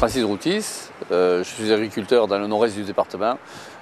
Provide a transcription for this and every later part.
Francis Routis, je suis agriculteur dans le nord-est du département,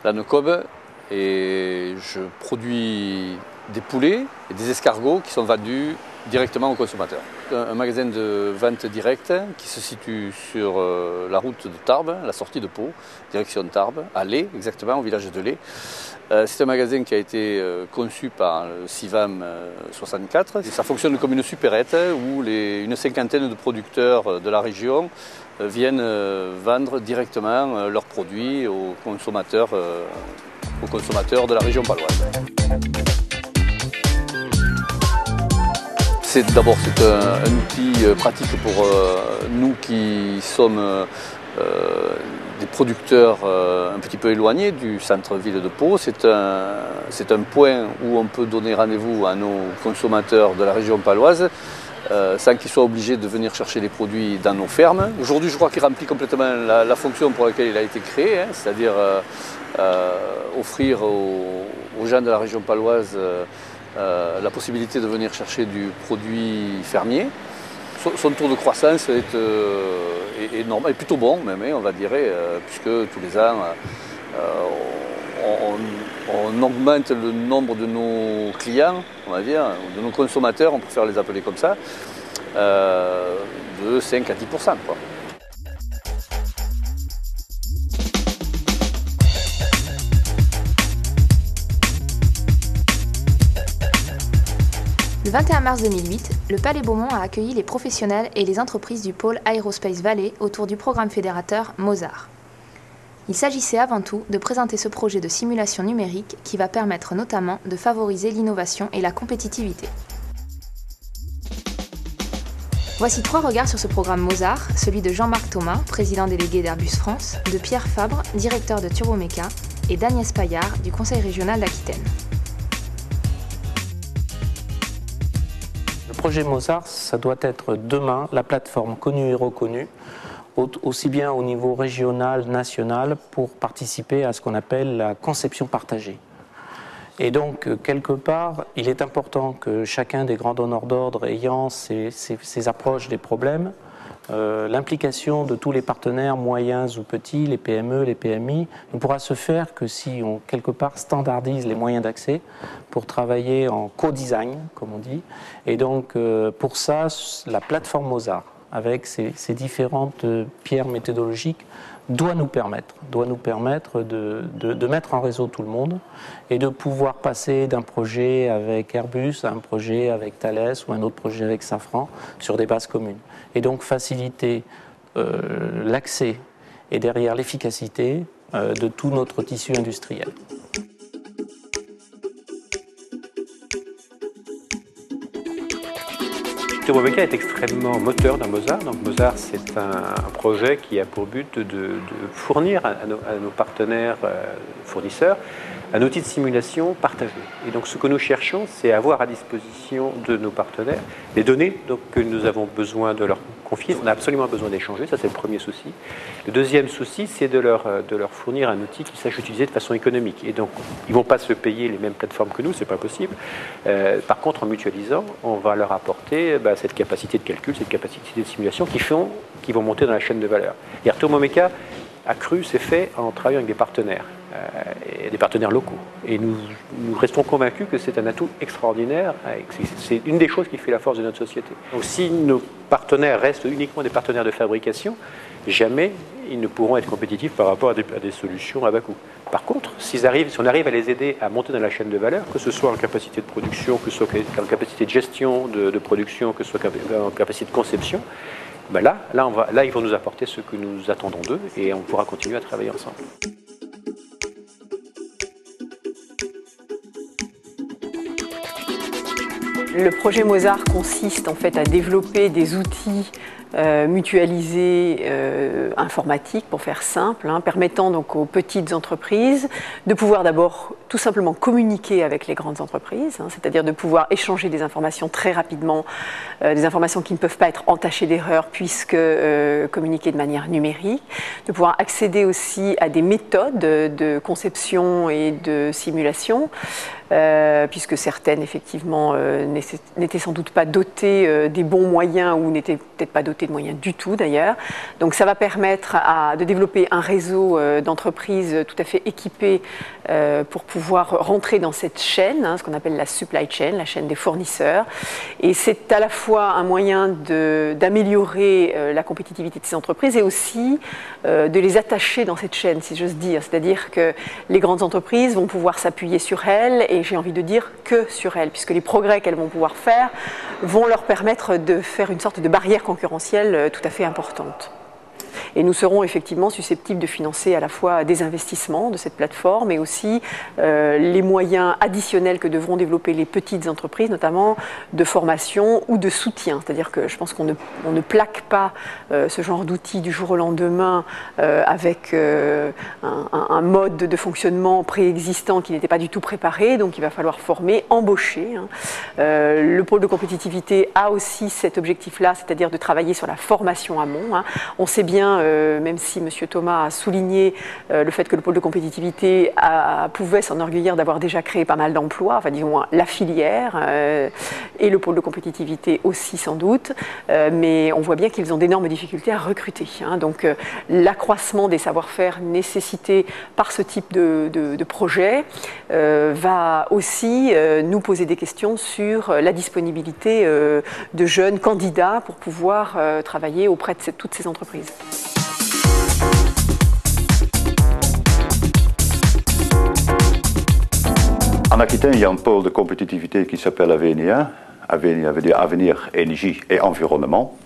la Neucobe, et je produis des poulets et des escargots qui sont vendus directement aux consommateurs. Un magasin de vente directe qui se situe sur la route de Tarbes, la sortie de Pau, direction Tarbes, à Lay, exactement, au village de Lay. C'est un magasin qui a été conçu par le CIVAM 64. Et ça fonctionne comme une supérette où une cinquantaine de producteurs de la région viennent vendre directement leurs produits aux consommateurs de la région paloise. D'abord, c'est un outil pratique pour nous qui sommes des producteurs un petit peu éloignés du centre-ville de Pau. C'est un point où on peut donner rendez-vous à nos consommateurs de la région paloise sans qu'ils soient obligés de venir chercher les produits dans nos fermes. Aujourd'hui, je crois qu'il remplit complètement la fonction pour laquelle il a été créé, c'est-à-dire offrir aux gens de la région paloise la possibilité de venir chercher du produit fermier. Son taux de croissance est normal, est plutôt bon même, on va dire, puisque tous les ans on augmente le nombre de nos clients, on va dire, de nos consommateurs, on préfère les appeler comme ça, de 5 à 10%, quoi. Le 21 mars 2008, le Palais Beaumont a accueilli les professionnels et les entreprises du pôle Aerospace Valley autour du programme fédérateur Mozart. Il s'agissait avant tout de présenter ce projet de simulation numérique qui va permettre notamment de favoriser l'innovation et la compétitivité. Voici 3 regards sur ce programme Mozart, celui de Jean-Marc Thomas, président délégué d'Airbus France, de Pierre Fabre, directeur de Turboméca, et d'Agnès Paillard, du Conseil régional d'Aquitaine. Le projet Mozart, ça doit être demain la plateforme connue et reconnue, aussi bien au niveau régional, national, pour participer à ce qu'on appelle la conception partagée. Et donc, quelque part, il est important que chacun des grands donneurs d'ordre ayant ses approches des problèmes, l'implication de tous les partenaires, moyens ou petits, les PME, les PMI, ne pourra se faire que si on, quelque part, standardise les moyens d'accès pour travailler en co-design, comme on dit. Et donc, pour ça, la plateforme Mozart, avec ses différentes pierres méthodologiques, doit nous permettre de mettre en réseau tout le monde et de pouvoir passer d'un projet avec Airbus à un projet avec Thales ou un autre projet avec Safran sur des bases communes. Et donc faciliter l'accès et derrière l'efficacité de tout notre tissu industriel. Turboméca est extrêmement moteur dans Mozart. Donc Mozart, c'est un projet qui a pour but de fournir à nos partenaires fournisseurs un outil de simulation partagé. Et donc ce que nous cherchons, c'est avoir à disposition de nos partenaires les données que nous avons besoin de leur confier. On a absolument besoin d'échanger, ça c'est le premier souci. Le deuxième souci, c'est de leur fournir un outil qu'ils sachent utiliser de façon économique. Et donc ils ne vont pas se payer les mêmes plateformes que nous, c'est pas possible. Par contre, en mutualisant, on va leur apporter cette capacité de calcul, cette capacité de simulation qui vont monter dans la chaîne de valeur. Et Turboméca a cru, c'est fait en travaillant avec des partenaires. Et des partenaires locaux. Et nous restons convaincus que c'est un atout extraordinaire. C'est une des choses qui fait la force de notre société. Donc, si nos partenaires restent uniquement des partenaires de fabrication, jamais ils ne pourront être compétitifs par rapport à des solutions à bas coût. Par contre, si on arrive à les aider à monter dans la chaîne de valeur, que ce soit en capacité de production, que ce soit en capacité de gestion de production, que ce soit en capacité de conception, là, ils vont nous apporter ce que nous attendons d'eux et on pourra continuer à travailler ensemble. Le projet Mozart consiste en fait à développer des outils mutualisés informatiques, pour faire simple, permettant donc aux petites entreprises de pouvoir d'abord tout simplement communiquer avec les grandes entreprises, c'est-à-dire de pouvoir échanger des informations très rapidement, des informations qui ne peuvent pas être entachées d'erreurs puisque communiquées de manière numérique, de pouvoir accéder aussi à des méthodes de conception et de simulation, puisque certaines, effectivement, n'étaient sans doute pas dotées des bons moyens ou n'étaient peut-être pas dotées de moyens du tout, d'ailleurs. Donc ça va permettre de développer un réseau d'entreprises tout à fait équipées pour pouvoir rentrer dans cette chaîne, ce qu'on appelle la supply chain, la chaîne des fournisseurs. Et c'est à la fois un moyen d'améliorer la compétitivité de ces entreprises et aussi de les attacher dans cette chaîne, si j'ose dire. C'est-à-dire que les grandes entreprises vont pouvoir s'appuyer sur elles, et j'ai envie de dire que sur elles, puisque les progrès qu'elles vont pouvoir faire vont leur permettre de faire une sorte de barrière concurrentielle tout à fait importante. Et nous serons effectivement susceptibles de financer à la fois des investissements de cette plateforme et aussi les moyens additionnels que devront développer les petites entreprises, notamment de formation ou de soutien. C'est-à-dire que je pense qu'on ne plaque pas ce genre d'outils du jour au lendemain avec un mode de fonctionnement préexistant qui n'était pas du tout préparé, donc il va falloir former, embaucher. Le pôle de compétitivité a aussi cet objectif-là, c'est-à-dire de travailler sur la formation amont. On sait bien, même si M. Thomas a souligné le fait que le pôle de compétitivité pouvait s'enorgueillir d'avoir déjà créé pas mal d'emplois, enfin disons la filière et le pôle de compétitivité aussi sans doute, mais on voit bien qu'ils ont d'énormes difficultés à recruter. Donc l'accroissement des savoir-faire nécessités par ce type de projet va aussi nous poser des questions sur la disponibilité de jeunes candidats pour pouvoir travailler auprès de toutes ces entreprises. En Aquitaine, il y a un pôle de compétitivité qui s'appelle Avenia. Avenia veut dire avenir, énergie et environnement.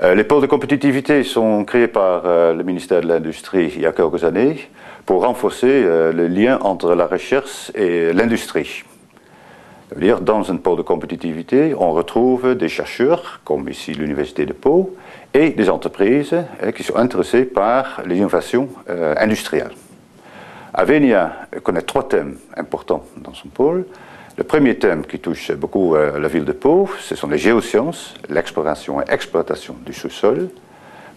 Les pôles de compétitivité sont créés par le ministère de l'Industrie il y a quelques années pour renforcer le lien entre la recherche et l'industrie. Ça veut dire, dans un pôle de compétitivité, on retrouve des chercheurs, comme ici l'Université de Pau, et des entreprises qui sont intéressées par les innovations industrielles. Avenia connaît 3 thèmes importants dans son pôle. Le premier thème qui touche beaucoup la ville de Pau, ce sont les géosciences, l'exploration et exploitation du sous-sol.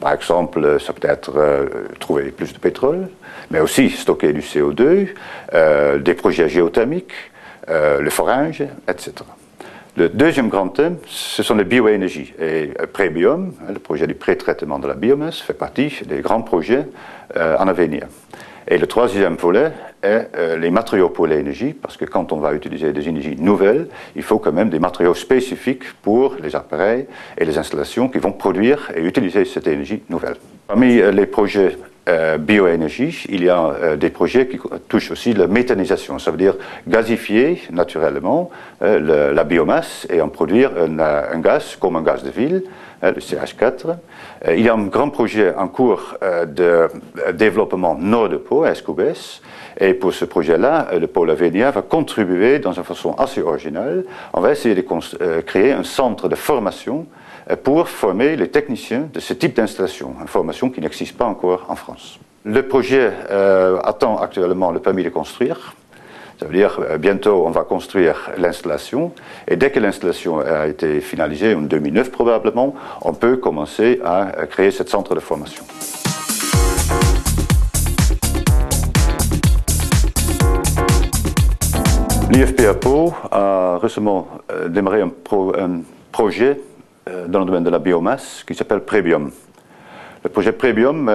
Par exemple, ça peut être trouver plus de pétrole, mais aussi stocker du CO2, des projets géothermiques, le forage, etc. Le deuxième grand thème, ce sont les bioénergies. Et Prébiom, le projet du pré-traitement de la biomasse, fait partie des grands projets en Avenia. Et le troisième volet est les matériaux pour l'énergie, parce que quand on va utiliser des énergies nouvelles, il faut quand même des matériaux spécifiques pour les appareils et les installations qui vont produire et utiliser cette énergie nouvelle. Parmi les projets bioénergie, il y a des projets qui touchent aussi la méthanisation, ça veut dire gazifier naturellement la biomasse et en produire un gaz comme un gaz de ville, le CH4. Il y a un grand projet en cours de développement nord de Pau, SQBS, et pour ce projet-là, le pôle Avenia va contribuer dans une façon assez originale. On va essayer de créer un centre de formation pour former les techniciens de ce type d'installation, une formation qui n'existe pas encore en France. Le projet attend actuellement le permis de construire. Ça veut dire bientôt on va construire l'installation et dès que l'installation a été finalisée, en 2009 probablement, on peut commencer à créer ce centre de formation. L'IFP Pau a récemment démarré un projet dans le domaine de la biomasse qui s'appelle Prébiom. Le projet Prébiom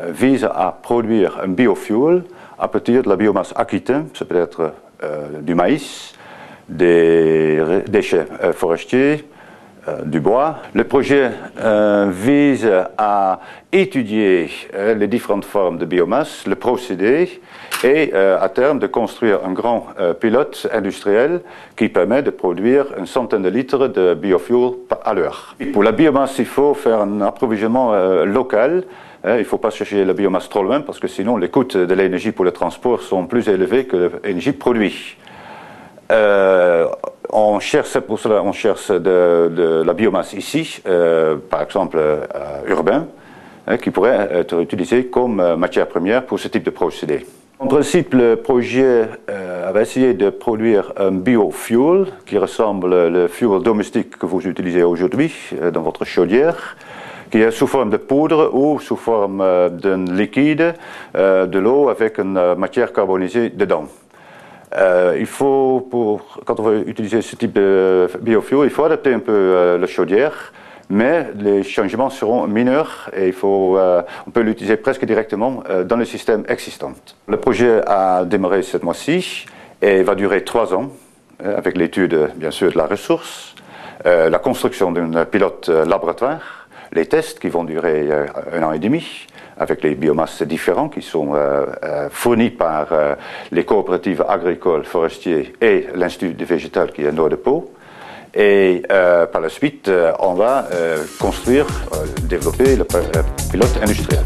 vise à produire un biofuel à partir de la biomasse aquitaine, ça peut être du maïs, des déchets forestiers, du bois. Le projet vise à étudier les différentes formes de biomasse, le procédé et à terme de construire un grand pilote industriel qui permet de produire une centaine de litres de biofuel à l'heure. Pour la biomasse, il faut faire un approvisionnement local. Il ne faut pas chercher la biomasse trop loin parce que sinon les coûts de l'énergie pour le transport sont plus élevés que l'énergie produite. Pour cela, on cherche de la biomasse ici, par exemple urbain, qui pourrait être utilisé comme matière première pour ce type de procédé. En principe, le projet va essayer de produire un biofuel qui ressemble au fuel domestique que vous utilisez aujourd'hui dans votre chaudière, qui est sous forme de poudre ou sous forme d'un liquide, de l'eau avec une matière carbonisée dedans. Quand on veut utiliser ce type de biofuel, il faut adapter un peu la chaudière, mais les changements seront mineurs et on peut l'utiliser presque directement dans le système existant. Le projet a démarré ce mois-ci et va durer 3 ans, avec l'étude, bien sûr, de la ressource, la construction d'un pilote laboratoire, les tests qui vont durer 1 an et demi, avec les biomasses différentes qui sont fournies par les coopératives agricoles, forestiers et l'Institut de végétal qui est à Nord de Pau. Et par la suite, on va construire, développer le pilote industriel.